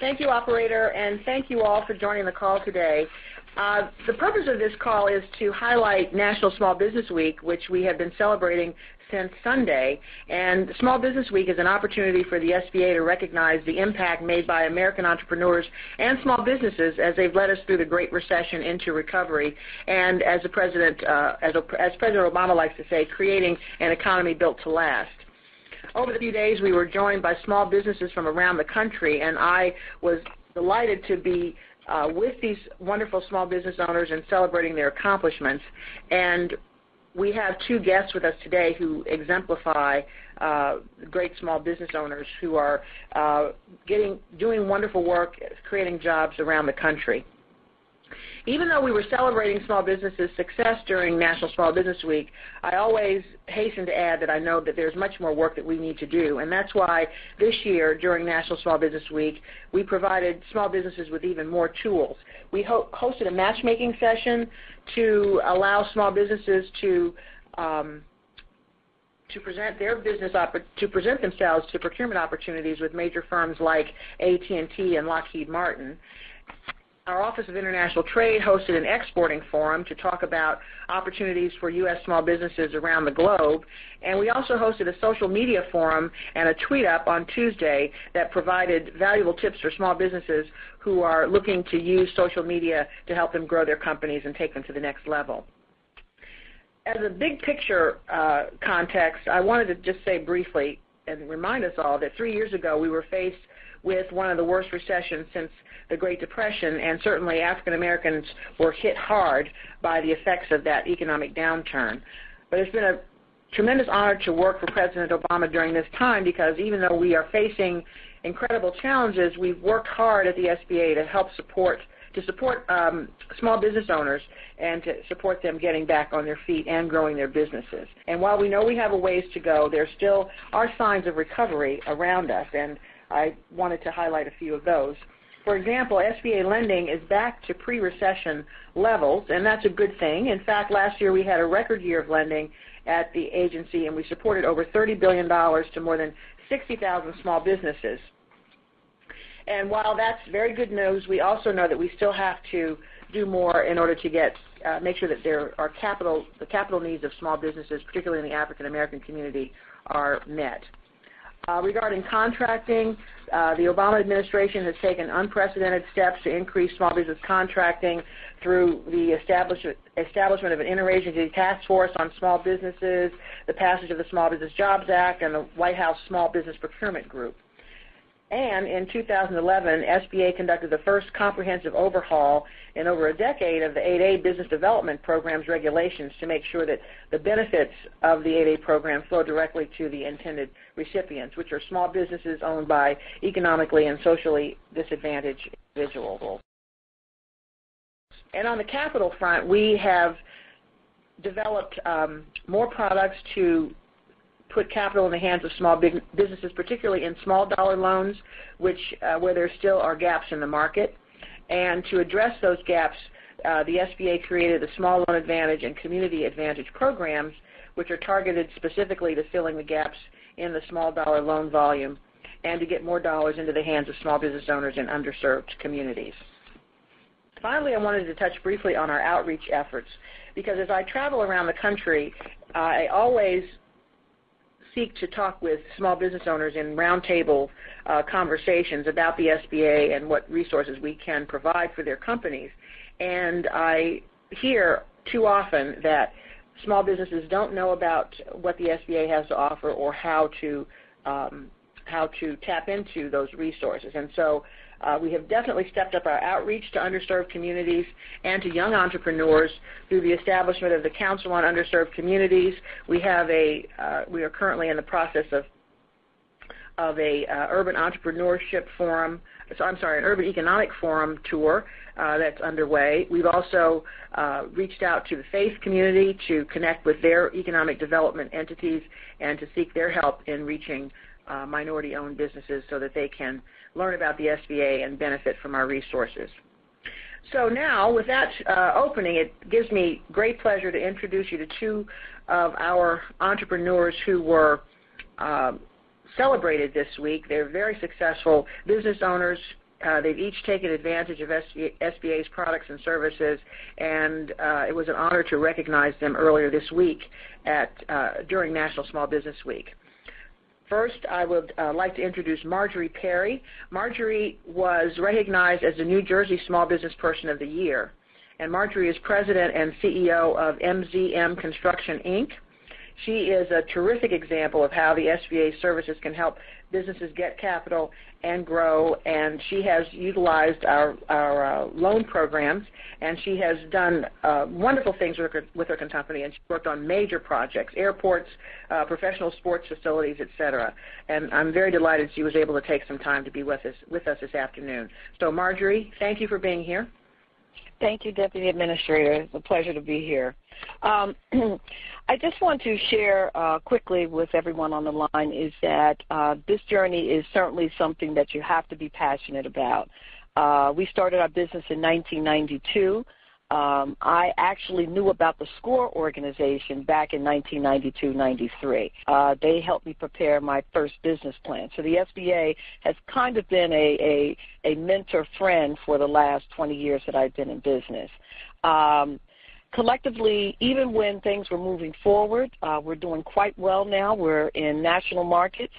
Thank you, operator, and thank you all for joining the call today. The purpose of this call is to highlight National Small Business Week, which we have been celebrating since Sunday. And Small Business Week is an opportunity for the SBA to recognize the impact made by American entrepreneurs and small businesses as they've led us through the Great Recession into recovery, and as President Obama likes to say, creating an economy built to last. Over the few days, we were joined by small businesses from around the country, and I was delighted to be with these wonderful small business owners and celebrating their accomplishments. And we have two guests with us today who exemplify great small business owners who are doing wonderful work, creating jobs around the country. Even though we were celebrating small businesses' success during National Small Business Week, I always hasten to add that I know that there's much more work that we need to do, and that's why this year during National Small Business Week we provided small businesses with even more tools. We hosted a matchmaking session to allow small businesses to present themselves to procurement opportunities with major firms like AT&T and Lockheed Martin. Our Office of International Trade hosted an exporting forum to talk about opportunities for U.S. small businesses around the globe. And we also hosted a social media forum and a tweet-up on Tuesday that provided valuable tips for small businesses who are looking to use social media to help them grow their companies and take them to the next level. As a big picture context, I wanted to just say briefly and remind us all that 3 years ago we were faced with one of the worst recessions since the Great Depression, and certainly African Americans were hit hard by the effects of that economic downturn. But it's been a tremendous honor to work for President Obama during this time, because even though we are facing incredible challenges, we've worked hard at the SBA to help support small business owners and to support them getting back on their feet and growing their businesses. And while we know we have a ways to go, there still are signs of recovery around us, and I wanted to highlight a few of those. For example, SBA lending is back to pre-recession levels, and that's a good thing. In fact, last year we had a record year of lending at the agency, and we supported over $30 billion to more than 60,000 small businesses. And while that's very good news, we also know that we still have to do more in order to make sure that the capital needs of small businesses, particularly in the African American community, are met. Regarding contracting, the Obama administration has taken unprecedented steps to increase small business contracting through the establishment of an interagency task force on small businesses, the passage of the Small Business Jobs Act, and the White House Small Business Procurement Group. And in 2011, SBA conducted the first comprehensive overhaul in over a decade of the 8A Business Development Program's regulations to make sure that the benefits of the 8A program flow directly to the intended recipients, which are small businesses owned by economically and socially disadvantaged individuals. And on the capital front, we have developed more products to put capital in the hands of small businesses, particularly in small dollar loans, where there still are gaps in the market. And to address those gaps, the SBA created the Small Loan Advantage and Community Advantage programs, which are targeted specifically to filling the gaps in the small dollar loan volume and to get more dollars into the hands of small business owners in underserved communities. Finally, I wanted to touch briefly on our outreach efforts, because as I travel around the country, I always seek to talk with small business owners in roundtable conversations about the SBA and what resources we can provide for their companies. And I hear too often that small businesses don't know about what the SBA has to offer or how to tap into those resources. And so we have definitely stepped up our outreach to underserved communities and to young entrepreneurs through the establishment of the Council on Underserved Communities. We are currently in the process of a urban entrepreneurship forum. An urban economic forum tour that's underway. We've also reached out to the faith community to connect with their economic development entities and to seek their help in reaching minority-owned businesses so that they can learn about the SBA and benefit from our resources. So now, with that opening, it gives me great pleasure to introduce you to two of our entrepreneurs who were celebrated this week. They're very successful business owners They've each taken advantage of SBA's products and services, and it was an honor to recognize them earlier this week during National Small Business Week. First, I would like to introduce Marjorie Perry. Marjorie was recognized as the New Jersey Small Business Person of the Year, and Marjorie is President and CEO of MZM Construction, Inc. She is a terrific example of how the SBA services can help businesses get capital and grow, and she has utilized our loan programs, and she has done wonderful things with her company, and she worked on major projects, airports, professional sports facilities, etc. And I'm very delighted she was able to take some time to be with us this afternoon. So Marjorie, thank you for being here. Thank you, Deputy Administrator. It's a pleasure to be here. I just want to share quickly with everyone on the line is that this journey is certainly something that you have to be passionate about. We started our business in 1992. I actually knew about the SCORE organization back in 1992-93. They helped me prepare my first business plan. So the SBA has kind of been a mentor friend for the last 20 years that I've been in business. Collectively, even when things were moving forward, we're doing quite well now. We're in national markets.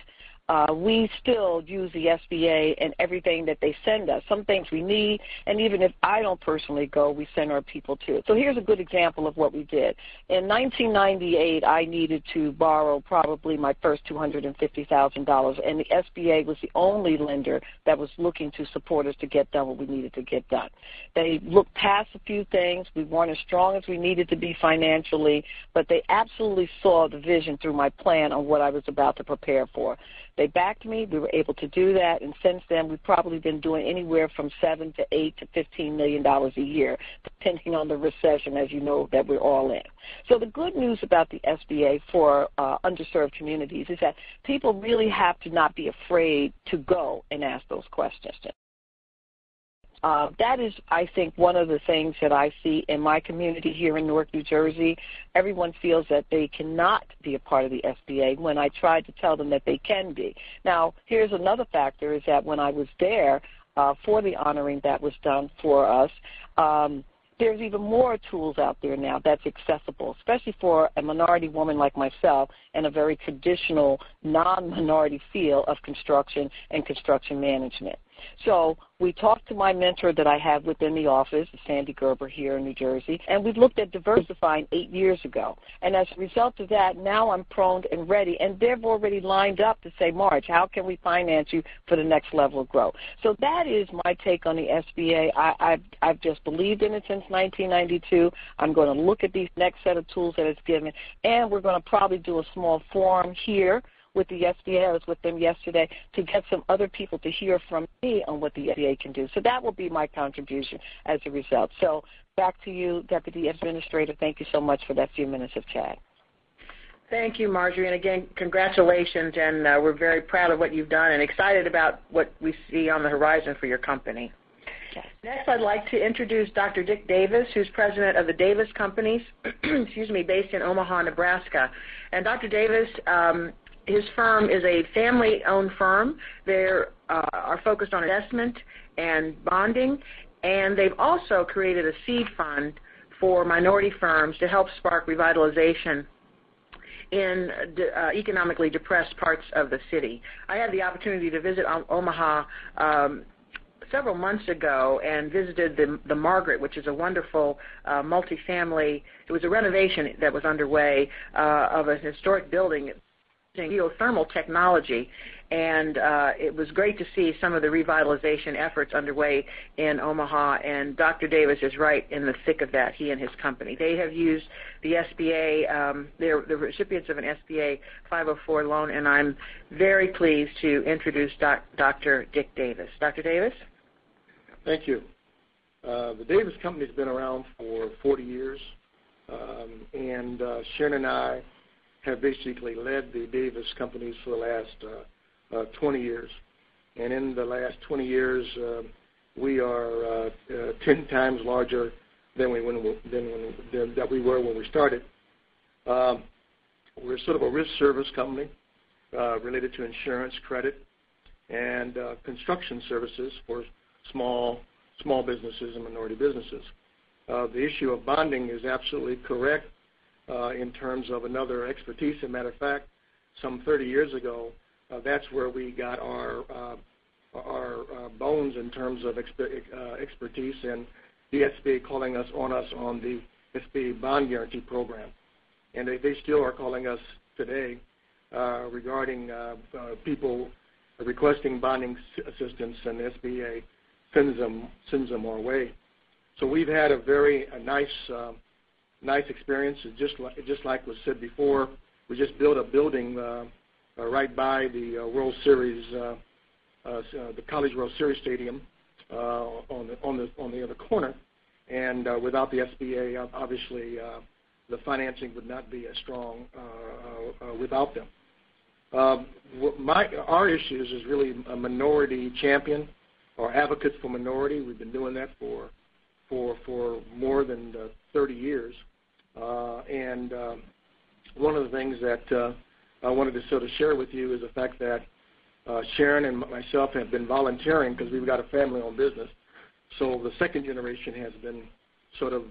We still use the SBA and everything that they send us. Some things we need, and even if I don't personally go, we send our people to it. So here's a good example of what we did. In 1998, I needed to borrow probably my first $250,000, and the SBA was the only lender that was looking to support us to get done what we needed to get done. They looked past a few things. We weren't as strong as we needed to be financially, but they absolutely saw the vision through my plan on what I was about to prepare for. They backed me. We were able to do that, and since then we've probably been doing anywhere from $7 to $8 to $15 million a year, depending on the recession, as you know, that we're all in. So the good news about the SBA for underserved communities is that people really have to not be afraid to go and ask those questions. That is, I think, one of the things that I see in my community here in Newark, New Jersey. Everyone feels that they cannot be a part of the SBA when I tried to tell them that they can be. Now, here's another factor is that when I was there for the honoring that was done for us, there's even more tools out there now that's accessible, especially for a minority woman like myself and a very traditional non-minority field of construction and construction management. So we talked to my mentor that I have within the office, Sandy Gerber here in New Jersey, and we looked at diversifying 8 years ago. And as a result of that, now I'm prone and ready, and they've already lined up to say, Marge, how can we finance you for the next level of growth? So that is my take on the SBA. I've just believed in it since 1992. I'm going to look at these next set of tools that it's given, and we're going to probably do a small forum here with the SBA. I was with them yesterday to get some other people to hear from me on what the SBA can do. So that will be my contribution as a result. So back to you, Deputy Administrator. Thank you so much for that few minutes of chat. Thank you, Marjorie. And again, congratulations. And we're very proud of what you've done and excited about what we see on the horizon for your company. Yes. Next, I'd like to introduce Dr. Dick Davis, who's president of the Davis Companies, based in Omaha, Nebraska. And Dr. Davis, his firm is a family-owned firm. They are focused on investment and bonding, and they've also created a seed fund for minority firms to help spark revitalization in economically depressed parts of the city. I had the opportunity to visit Omaha several months ago and visited the Margaret, which is a wonderful multifamily. It was a renovation that was underway of a historic building geothermal technology, and it was great to see some of the revitalization efforts underway in Omaha, and Dr. Davis is right in the thick of that, he and his company. They have used the SBA, they're the recipients of an SBA 504 loan, and I'm very pleased to introduce Dr. Dick Davis. Dr. Davis? Thank you. The Davis Company has been around for 40 years, and Sharon and I have basically led the Davis Companies for the last 20 years. And in the last 20 years, we are 10 times larger than we were when we started. We're sort of a risk service company related to insurance, credit, and construction services for small businesses and minority businesses. The issue of bonding is absolutely correct in terms of another expertise. As a matter of fact, some 30 years ago, that's where we got our bones in terms of expertise, and the SBA calling us on the SBA Bond Guarantee Program. And they still are calling us today regarding people requesting bonding assistance, and the SBA sends them our way. So we've had a very nice experience. Just like was said before, we just built a building right by the World Series, the College World Series Stadium on the other corner. And without the SBA, obviously, the financing would not be as strong without them. Our issues is really a minority champion or advocates for minority. We've been doing that for more than 30 years. And one of the things that I wanted to sort of share with you is the fact that Sharon and myself have been volunteering because we've got a family-owned business. So the second generation has been sort of,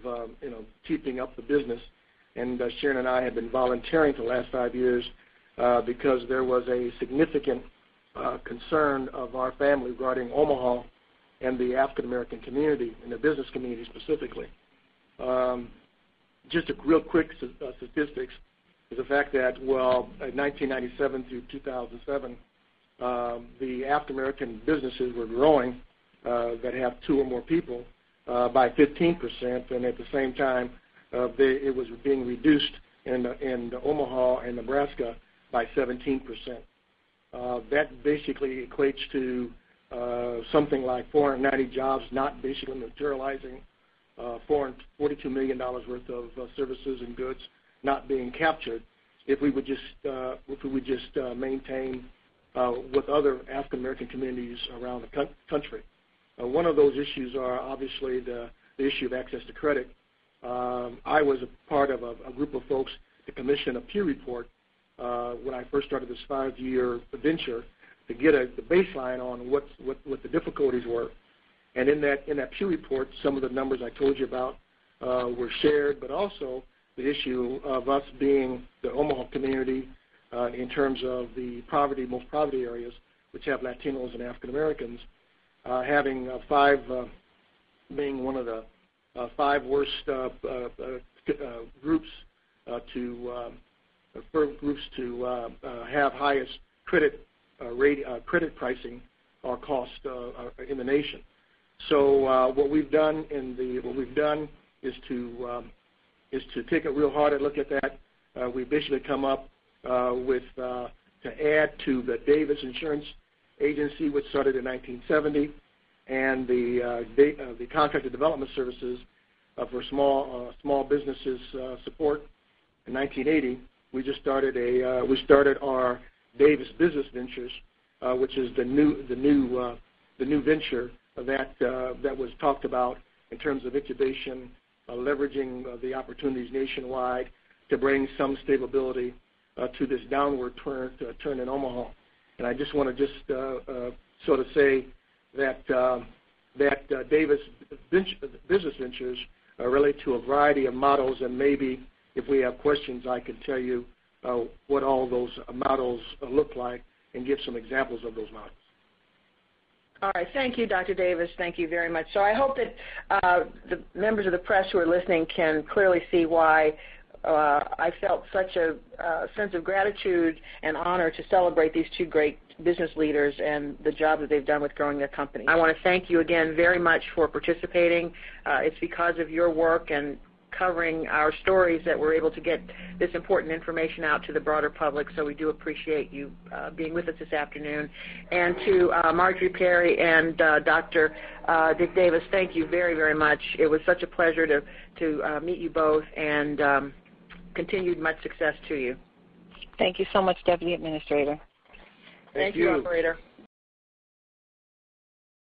keeping up the business. And Sharon and I have been volunteering for the last 5 years because there was a significant concern of our family regarding Omaha and the African-American community and the business community specifically. Just a real quick statistics is the fact that, in 1997 through 2007, the African-American businesses were growing that have 2 or more people by 15%, and at the same time, it was being reduced in Omaha and Nebraska by 17%. That basically equates to something like 490 jobs not basically materializing, $42 million worth of services and goods not being captured if we would just maintain with other African American communities around the country. One of those issues are obviously the issue of access to credit. I was a part of a group of folks to commission a Pew report when I first started this 5-year venture to get the baseline on what the difficulties were. And in that Pew report, some of the numbers I told you about were shared, but also the issue of us being the Omaha community in terms of the most poverty areas, which have Latinos and African Americans, having being one of the 5 worst groups to have highest credit pricing or cost in the nation. So what we've done is to take a real hard look at that. We basically come up with to add to the Davis Insurance Agency, which started in 1970, and the Contractor Development Services for small businesses support in 1980. We just started our Davis Business Ventures, which is the new venture that was talked about in terms of incubation, leveraging the opportunities nationwide to bring some stability to this downward turn in Omaha. And I just want to sort of say that Davis Business Ventures relate to a variety of models, and maybe if we have questions, I could tell you what all those models look like and give some examples of those models. All right. Thank you, Dr. Davis. Thank you very much. So I hope that the members of the press who are listening can clearly see why I felt such a sense of gratitude and honor to celebrate these 2 great business leaders and the job that they've done with growing their company. I want to thank you again very much for participating. It's because of your work and covering our stories that we're able to get this important information out to the broader public, so we do appreciate you being with us this afternoon. And to Marjorie Perry and Dr. Dick Davis, thank you very, very much. It was such a pleasure to meet you both, and continued much success to you. Thank you so much, Deputy Administrator. Thank you, Operator.